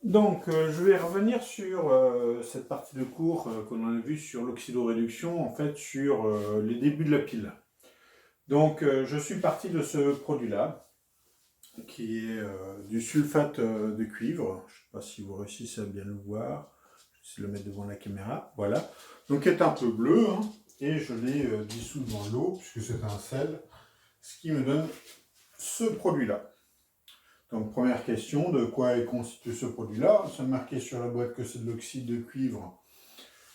Donc, je vais revenir sur cette partie de cours qu'on a vu sur l'oxydoréduction, en fait, sur les débuts de la pile. Donc, je suis parti de ce produit-là, qui est du sulfate de cuivre. Je ne sais pas si vous réussissez à bien le voir. Je vais le mettre devant la caméra. Voilà. Donc, il est un peu bleu, hein, et je l'ai dissous dans l'eau, puisque c'est un sel, ce qui me donne ce produit-là. Donc, première question, de quoi est constitué ce produit-là? C'est marqué sur la boîte que c'est de l'oxyde de cuivre,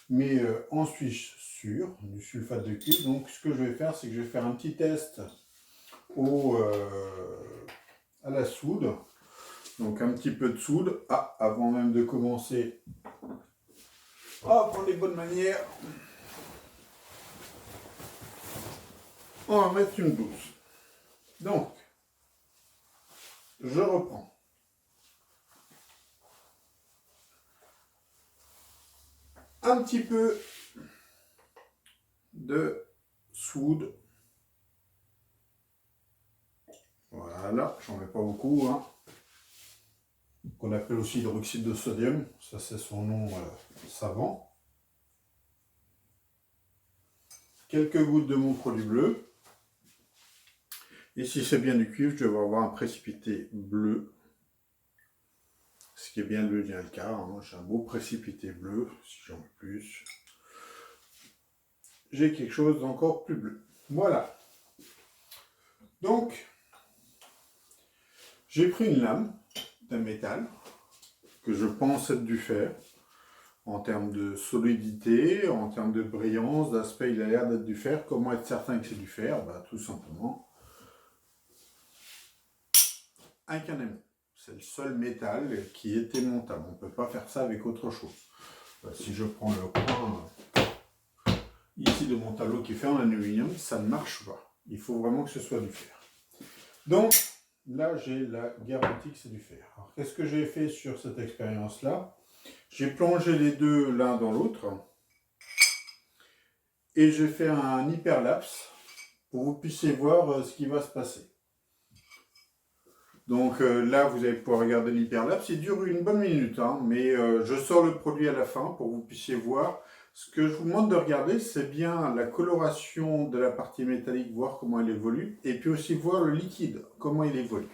mais en suis sûr, du sulfate de cuivre. Donc, ce que je vais faire, c'est que je vais faire un petit test à la soude. Donc, un petit peu de soude. Ah, avant même de commencer, pour les bonnes manières, on va mettre une douce. Donc, je reprends. Un petit peu de soude. Voilà, j'en mets pas beaucoup, hein. Qu'on appelle aussi hydroxyde de sodium, ça c'est son nom savant. Quelques gouttes de mon produit bleu. Et si c'est bien du cuivre, je vais avoir un précipité bleu. Ce qui est bien le cas, hein. J'ai un beau précipité bleu, si j'en veux plus. J'ai quelque chose d'encore plus bleu. Voilà. Donc, j'ai pris une lame d'un métal que je pense être du fer. En termes de solidité, en termes de brillance, d'aspect, il a l'air d'être du fer. Comment être certain que c'est du fer? Tout simplement un canémon. C'est le seul métal qui est démontable. On ne peut pas faire ça avec autre chose. Si je prends le coin ici de mon tableau qui est fait en aluminium, ça ne marche pas. Il faut vraiment que ce soit du fer. Donc, là, j'ai la garantie que c'est du fer. Alors, qu'est-ce que j'ai fait sur cette expérience-là? J'ai plongé les deux l'un dans l'autre et j'ai fait un hyperlapse pour que vous puissiez voir ce qui va se passer. Donc là, vous allez pouvoir regarder l'hyperlapse. Il dure une bonne minute, hein, mais je sors le produit à la fin pour que vous puissiez voir. Ce que je vous demande de regarder, c'est bien la coloration de la partie métallique, voir comment elle évolue, et puis aussi voir le liquide, comment il évolue.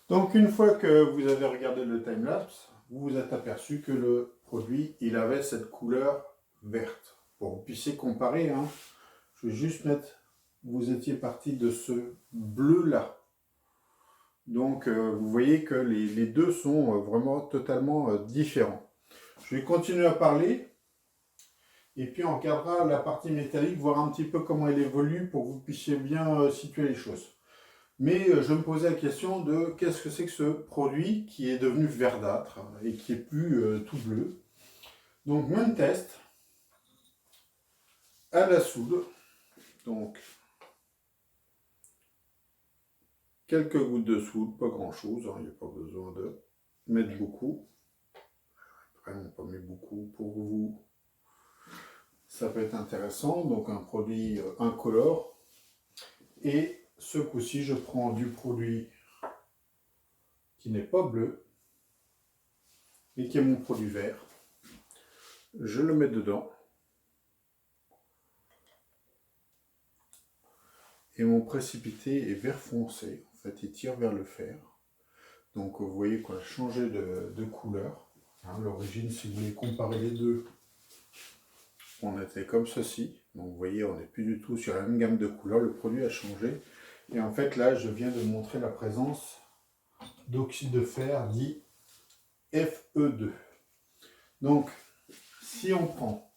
Donc une fois que vous avez regardé le timelapse, vous vous êtes aperçu que le produit, il avait cette couleur verte. Pour que vous puissiez comparer, hein, je vais juste mettre, vous étiez parti de ce bleu-là. Donc vous voyez que les deux sont vraiment totalement différents. Je vais continuer à parler et puis on regardera la partie métallique, voir un petit peu comment elle évolue pour que vous puissiez bien situer les choses. Mais je me posais la question de qu'est-ce que c'est que ce produit qui est devenu verdâtre et qui est plus tout bleu. Donc même test à la soude. Donc quelques gouttes de soude, pas grand chose, hein, il n'y a pas besoin de mettre beaucoup. Vraiment pas mis beaucoup pour vous. Ça peut être intéressant, donc un produit incolore. Et ce coup-ci, je prends du produit qui n'est pas bleu, mais qui est mon produit vert. Je le mets dedans. et mon précipité est vert foncé. En fait, il tire vers le fer. Donc vous voyez qu'on a changé de couleur. Hein, l'origine, si vous voulez comparer les deux, on était comme ceci. Donc vous voyez, on n'est plus du tout sur la même gamme de couleurs. Le produit a changé. Et en fait, là, je viens de montrer la présence d'oxyde de fer dit Fe2. Donc, si on prend,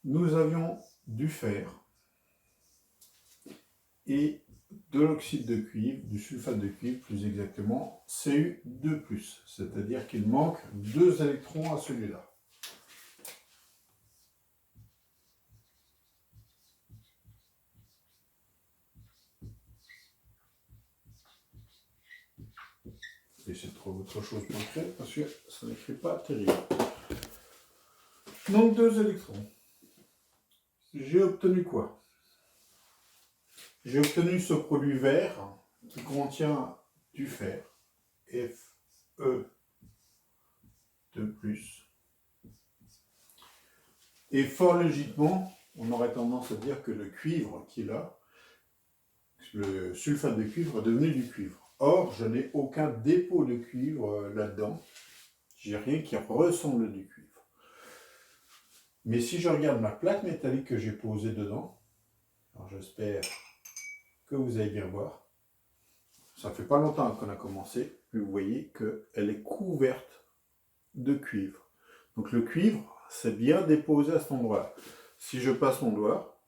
nous avions du fer et de l'oxyde de cuivre, du sulfate de cuivre plus exactement, Cu2+, c'est-à-dire qu'il manque 2 électrons à celui-là. Essayez de trouver autre chose pour écrire parce que ça n'écrit pas terrible. Donc 2 électrons. J'ai obtenu quoi? J'ai obtenu ce produit vert qui contient du fer, Fe2+. Et fort logiquement, on aurait tendance à dire que le cuivre qui est là, le sulfate de cuivre est devenu du cuivre. Or, je n'ai aucun dépôt de cuivre là-dedans. J'ai rien qui ressemble du cuivre. Mais si je regarde ma plaque métallique que j'ai posée dedans, alors j'espère que vous allez bien voir, ça fait pas longtemps qu'on a commencé, mais vous voyez qu'elle est couverte de cuivre. Donc le cuivre, c'est bien déposé à cet endroit-là. Si je passe mon doigt,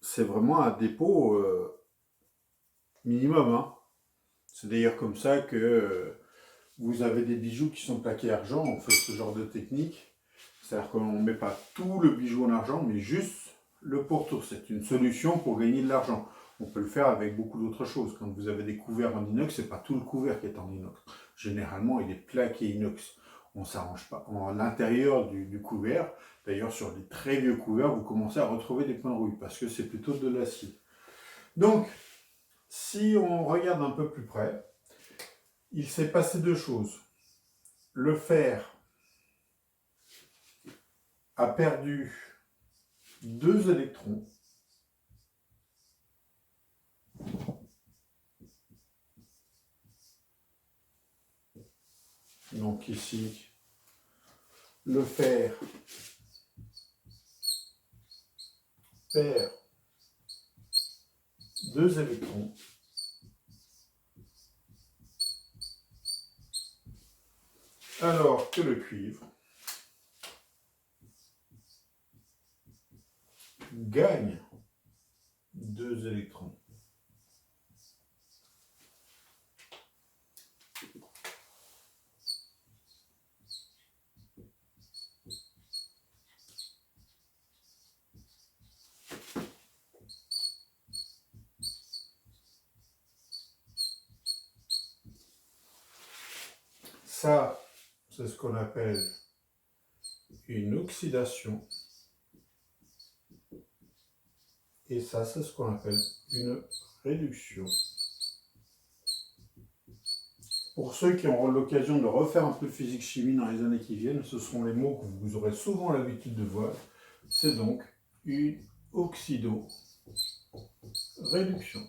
c'est vraiment un dépôt minimum. Hein. C'est d'ailleurs comme ça que vous avez des bijoux qui sont plaqués argent. On fait ce genre de technique. C'est-à-dire qu'on ne met pas tout le bijou en argent, mais juste le pourtour. C'est une solution pour gagner de l'argent. On peut le faire avec beaucoup d'autres choses. Quand vous avez des couverts en inox, ce n'est pas tout le couvert qui est en inox. Généralement, il est plaqué inox. On ne s'arrange pas. En l'intérieur du couvert, d'ailleurs sur les très vieux couverts, vous commencez à retrouver des points de rouille parce que c'est plutôt de l'acier. Donc, si on regarde un peu plus près, il s'est passé 2 choses. Le fer a perdu 2 électrons. Donc ici, le fer perd 2 électrons. Alors que le cuivre gagne 2 électrons. Ça, c'est ce qu'on appelle une oxydation. Et ça, c'est ce qu'on appelle une réduction. Pour ceux qui auront l'occasion de refaire un peu de physique-chimie dans les années qui viennent, ce seront les mots que vous aurez souvent l'habitude de voir. C'est donc une oxydo-réduction.